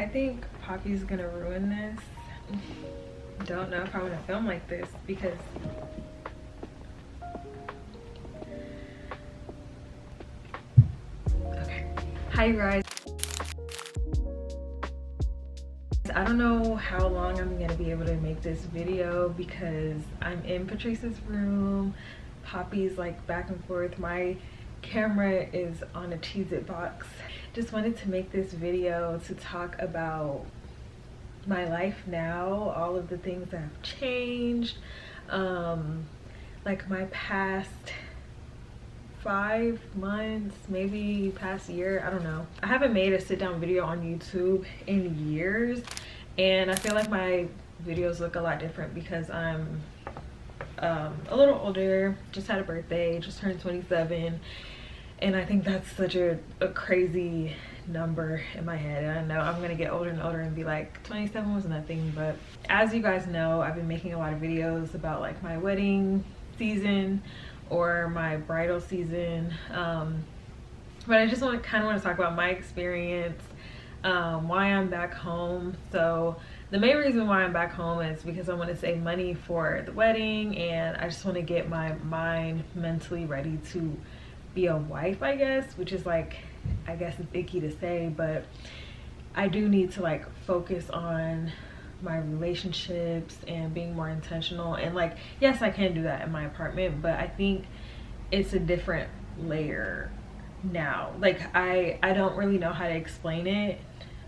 I think Poppy's gonna ruin this. Don't know if I want to film like this because okay. Hi you guys. I don't know how long I'm gonna be able to make this video because I'm in Patrice's room. Poppy's like back and forth. My camera is on a Cheez-It box. Just wanted to make this video to talk about my life now, all of the things that have changed, like my past 5 months, maybe past year, I don't know. I haven't made a sit-down video on YouTube in years, and I feel like my videos look a lot different because I'm a little older, just had a birthday, just turned 27, and I think that's such a crazy number in my head. And I know I'm gonna get older and older and be like 27 was nothing, but as you guys know, I've been making a lot of videos about like my wedding season or my bridal season, but I just kind of want to talk about my experience, why I'm back home. So the main reason why I'm back home is because I want to save money for the wedding, and I just want to get my mind mentally ready to be a wife, I guess, which is like, I guess it's icky to say, but I do need to like focus on my relationships and being more intentional. And like, yes, I can do that in my apartment, but I think it's a different layer now. Like I don't really know how to explain it,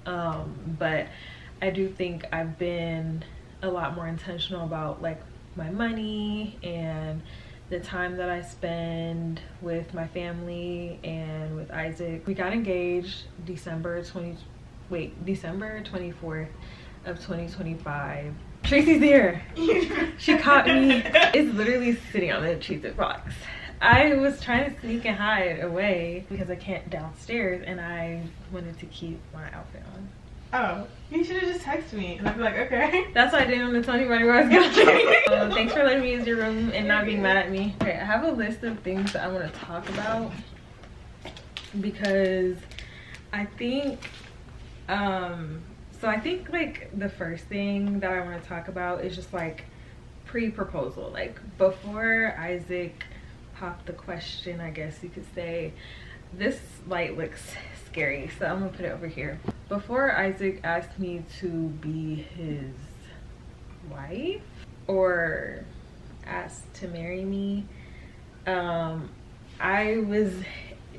but I do think I've been a lot more intentional about like my money and the time that I spend with my family and with Isaac. We got engaged December 24th of 2025. Tracy's here. She caught me. It's literally sitting on the Cheez-It box. I was trying to sneak and hide away because I can't downstairs, and I wanted to keep my outfit on. Oh, you should have just texted me and I'd be like, okay. That's why I didn't want to tell anybody where I was going. Thanks for letting me use your room and not being mad at me. Okay, I have a list of things that I want to talk about because I think, so I think like the first thing that I want to talk about is just like pre-proposal. Like before Isaac popped the question, I guess you could say. This light looks scary, so I'm gonna put it over here. Before Isaac asked me to be his wife or asked to marry me, I was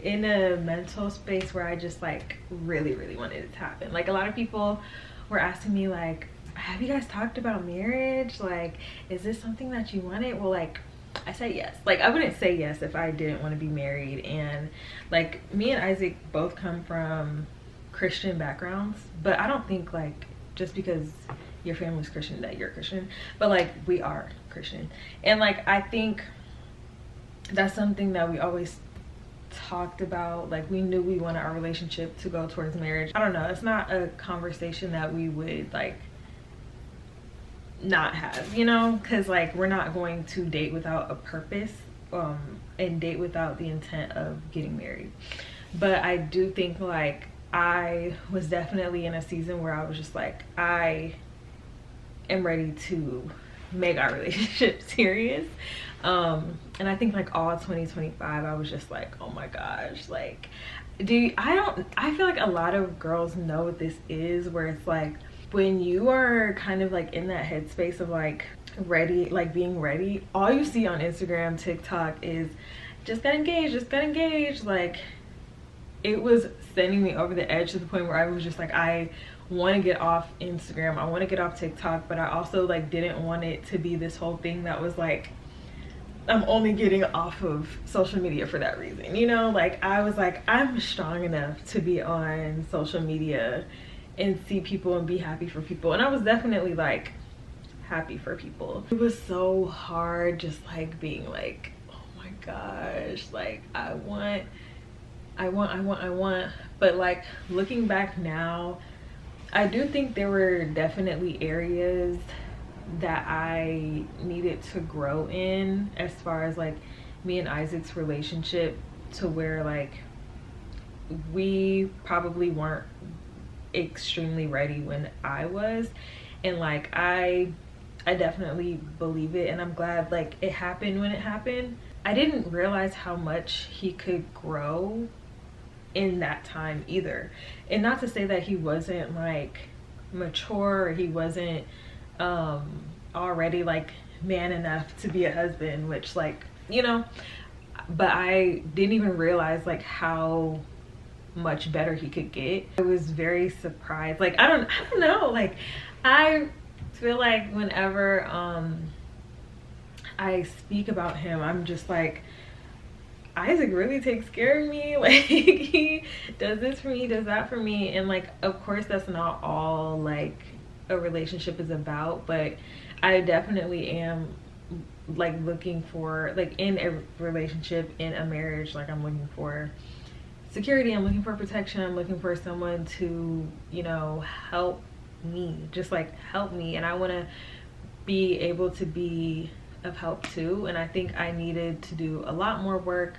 in a mental space where I just like really wanted it to happen. Like a lot of people were asking me like, have you guys talked about marriage? Like, is this something that you wanted? Well, like, I said yes. Like I wouldn't say yes if I didn't want to be married. And like me and Isaac both come from Christian backgrounds, but I don't think like just because your family's Christian that you're Christian, but like we are Christian. And like I think that's something that we always talked about. Like we knew we wanted our relationship to go towards marriage. I don't know, it's not a conversation that we would like not have, you know, because like we're not going to date without a purpose, and date without the intent of getting married. But I do think like I was definitely in a season where I was just like, I am ready to make our relationship serious, and I think like all 2025 I was just like, oh my gosh, like I feel like a lot of girls know what this is, where it's like when you are kind of like in that headspace of like ready, like being ready, all you see on Instagram, TikTok is just got engaged. Like it was sending me over the edge to the point where I was just like, I want to get off Instagram, I want to get off TikTok, but I also like didn't want it to be this whole thing that was like I'm only getting off of social media for that reason, you know? Like I was like, I'm strong enough to be on social media and see people and be happy for people. And I was definitely like happy for people. It was so hard just like being like, oh my gosh, like I want. But like looking back now, I do think there were definitely areas that I needed to grow in as far as like me and Isaac's relationship, to where like we probably weren't extremely ready when I was. And like I definitely believe it, and I'm glad like it happened when it happened. I didn't realize how much he could grow in that time either. And not to say that he wasn't like mature, or he wasn't already like man enough to be a husband, which like, you know, but I didn't even realize like how much better he could get. I was very surprised. Like I don't know, like I feel like whenever I speak about him, I'm just like, Isaac really takes care of me. Like he does this for me, he does that for me. And like, of course that's not all like a relationship is about, but I definitely am like looking for, like in a relationship, in a marriage, like I'm looking for security, I'm looking for protection, I'm looking for someone to, you know, help me, just like help me. And I want to be able to be of help too. And I think I needed to do a lot more work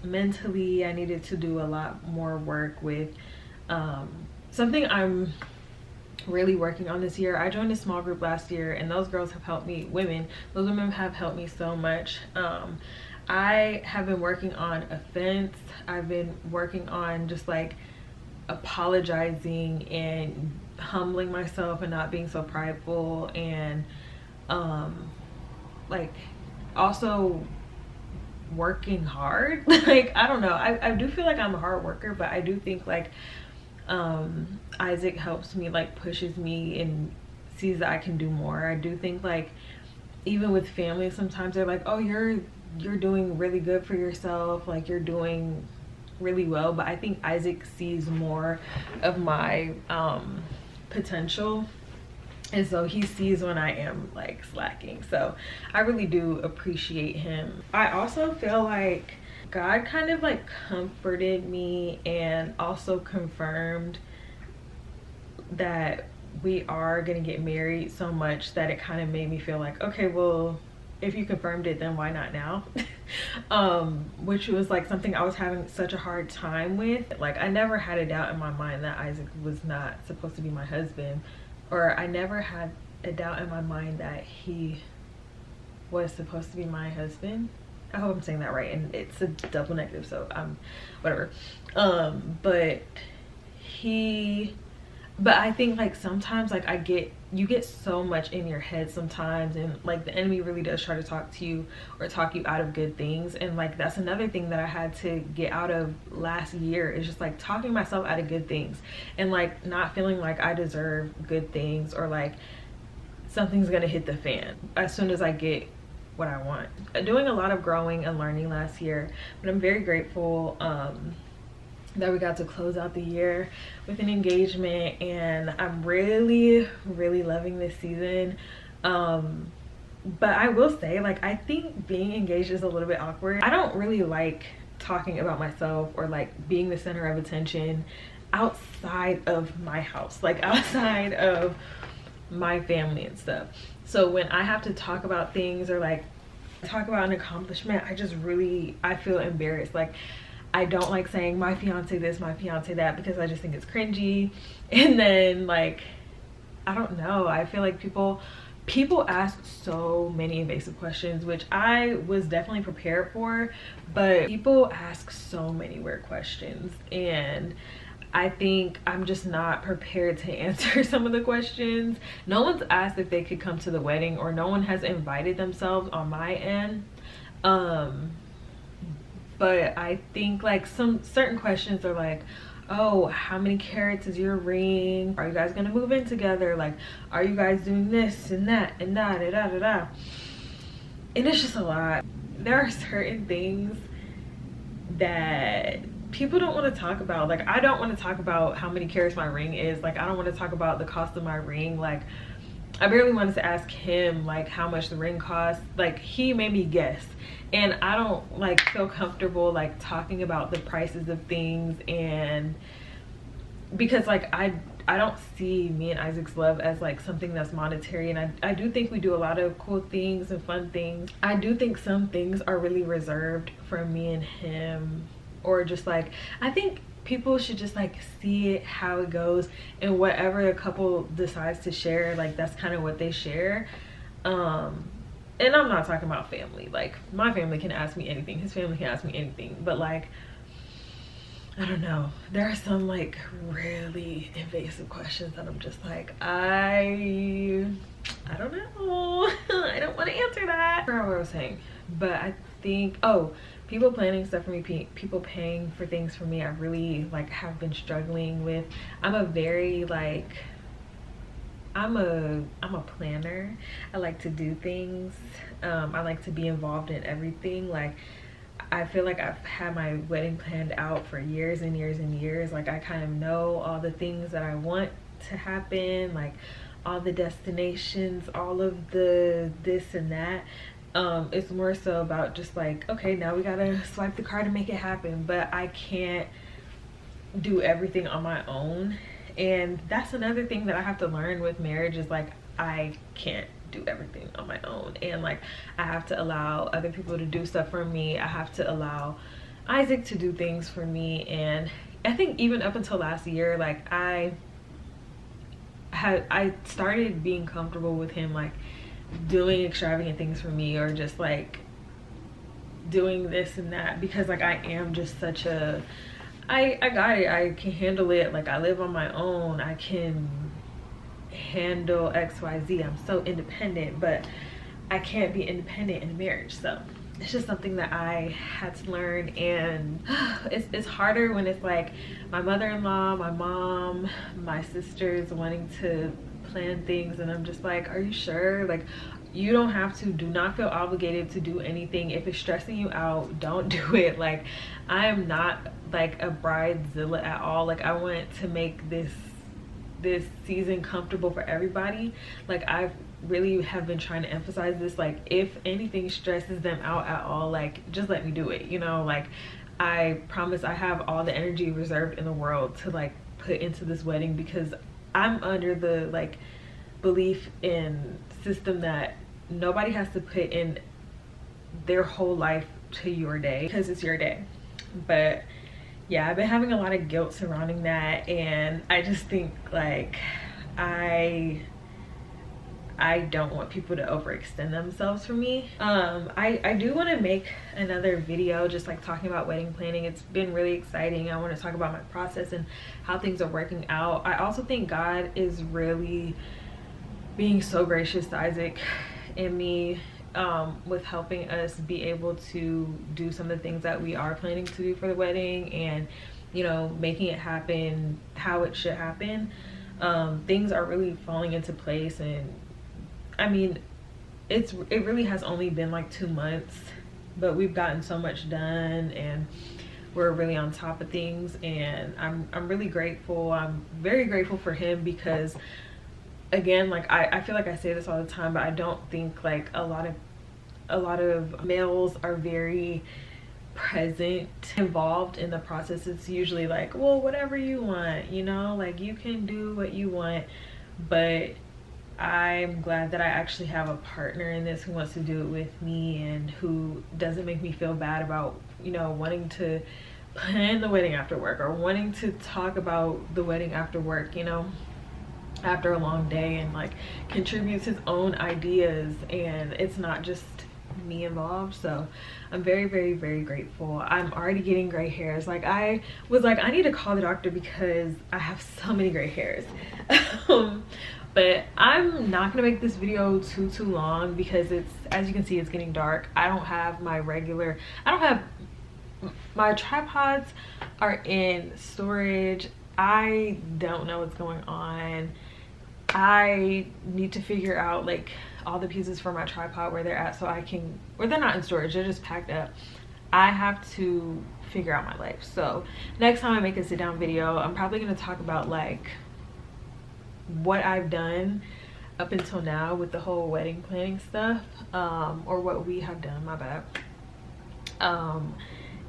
mentally. I needed to do a lot more work with something I'm really working on this year. I joined a small group last year, and those girls have helped me. Those women have helped me so much. I have been working on offense. I've been working on just like apologizing and humbling myself and not being so prideful, and like also working hard. Like I don't know, I do feel like I'm a hard worker, but I do think like Isaac helps me, like pushes me and sees that I can do more. I do think like even with family, sometimes they're like, oh, you're doing really good for yourself, like you're doing really well. But I think Isaac sees more of my potential, and so he sees when I am like slacking. So I really do appreciate him. I also feel like God kind of like comforted me and also confirmed that we are gonna get married so much that it kind of made me feel like, okay, well, if you confirmed it, then why not now? Which was like something I was having such a hard time with. Like I never had a doubt in my mind that Isaac was not supposed to be my husband, or I never had a doubt in my mind that he was supposed to be my husband. I hope I'm saying that right, and it's a double negative, so whatever. But I think like sometimes like you get so much in your head sometimes, and like the enemy really does try to talk to you or talk you out of good things. And like that's another thing that I had to get out of last year, is just like talking myself out of good things, and like not feeling like I deserve good things, or like something's gonna hit the fan as soon as I get what I want. Doing a lot of growing and learning last year, but I'm very grateful that we got to close out the year with an engagement, and I'm really loving this season. But I will say, like, I think being engaged is a little bit awkward. I don't really like talking about myself or like being the center of attention outside of my house, like outside of my family and stuff. So when I have to talk about things or like talk about an accomplishment, I feel embarrassed. Like I don't like saying my fiance this, my fiance that, because I just think it's cringy. And then like, I don't know, I feel like people ask so many invasive questions, which I was definitely prepared for, but people ask so many weird questions, and I think I'm just not prepared to answer some of the questions. No one's asked if they could come to the wedding, or no one has invited themselves on my end. But I think like some certain questions are like, oh, how many carats is your ring? Are you guys gonna move in together? Like, are you guys doing this and that and da da da da da? And it's just a lot. There are certain things that people don't want to talk about. Like I don't want to talk about how many carats my ring is. Like I don't want to talk about the cost of my ring. Like I barely wanted to ask him like how much the ring costs. Like he made me guess, and I don't like feel comfortable like talking about the prices of things, and because like I don't see me and Isaac's love as like something that's monetary. And I do think we do a lot of cool things and fun things. I do think some things are really reserved for me and him, or just like, I think people should just like see it how it goes, and whatever a couple decides to share, like that's kind of what they share. And I'm not talking about family. Like my family can ask me anything, his family can ask me anything, but like I don't know, there are some like really invasive questions that I'm just like, I don't know. I don't want to answer that. I forgot what I was saying, but I think, oh, people planning stuff for me, people paying for things for me, I really like have been struggling with. I'm a very like, I'm a planner. I like to do things. I like to be involved in everything. Like I feel like I've had my wedding planned out for years and years and years. Like I kind of know all the things that I want to happen, like all the destinations, all of the this and that. It's more so about just like, okay, now we gotta swipe the card and make it happen, but I can't do everything on my own. And that's another thing that I have to learn with marriage, is like I can't do everything on my own, and like I have to allow other people to do stuff for me. I have to allow Isaac to do things for me. And I think even up until last year, like I started being comfortable with him like doing extravagant things for me, or just like doing this and that, because like I am just such a, I got it, I can handle it, like I live on my own, I can handle XYZ, I'm so independent. But I can't be independent in a marriage, so it's just something that I had to learn. And it's harder when it's like my mother-in-law, my mom, my sisters wanting to plan things, and I'm just like, are you sure? Like you don't have to. Do not feel obligated to do anything. If it's stressing you out, don't do it. Like I am not like a bridezilla at all. Like I want to make this season comfortable for everybody. Like I really have been trying to emphasize this, like if anything stresses them out at all, like just let me do it, you know. Like I promise I have all the energy reserved in the world to like put into this wedding, because I'm under the like belief in system that nobody has to put in their whole life to your day, because it's your day. But yeah, I've been having a lot of guilt surrounding that, and I just think like I don't want people to overextend themselves for me. I do want to make another video just like talking about wedding planning. It's been really exciting. I want to talk about my process and how things are working out. I also think God is really being so gracious to Isaac and me, with helping us be able to do some of the things that we are planning to do for the wedding, and you know, making it happen how it should happen. Things are really falling into place, and I mean it really has only been like 2 months, but we've gotten so much done, and we're really on top of things. And I'm really grateful. I'm very grateful for him, because again, like I feel like I say this all the time, but I don't think like a lot of males are very present, involved in the process. It's usually like, well, whatever you want, you know, like you can do what you want. But I'm glad that I actually have a partner in this who wants to do it with me, and who doesn't make me feel bad about, you know, wanting to plan the wedding after work, or wanting to talk about the wedding after work, you know, after a long day, and like contributes his own ideas, and it's not just me involved. So I'm very, very, very grateful. I'm already getting gray hairs. Like I was like, I need to call the doctor because I have so many gray hairs. But I'm not gonna make this video too long, because it's, as you can see, it's getting dark. I don't have my tripods are in storage. I don't know what's going on. I need to figure out like all the pieces for my tripod, where they're at, so I can, or they're not in storage, they're just packed up. I have to figure out my life. So next time I make a sit down video, I'm probably going to talk about like what I've done up until now with the whole wedding planning stuff, or what we have done, my bad,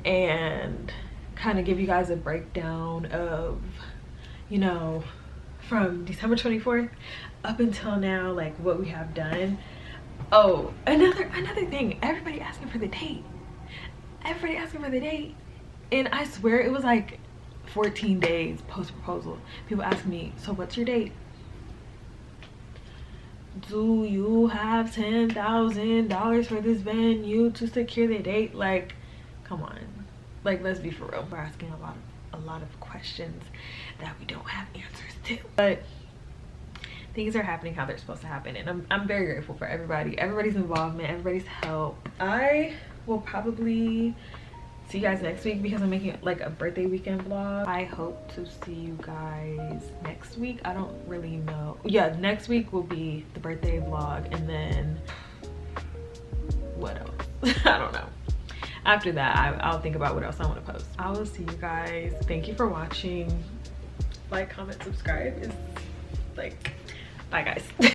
and kind of give you guys a breakdown of, you know, from December 24th up until now, like what we have done. Oh, another thing, everybody asking for the date, and I swear it was like 14 days post proposal. People ask me, so what's your date? Do you have $10,000 for this venue to secure the date? Like, come on, like, let's be for real. We're asking a lot of questions that we don't have answers to, but things are happening how they're supposed to happen, and I'm very grateful for everybody's involvement, everybody's help. I will probably see you guys next week because I'm making like a birthday weekend vlog. I hope to see you guys next week. I don't really know. Yeah, next week will be the birthday vlog, and then what else? I don't know. After that, I'll think about what else I want to post. I will see you guys. Thank you for watching. Like, comment, subscribe. It's like, bye guys.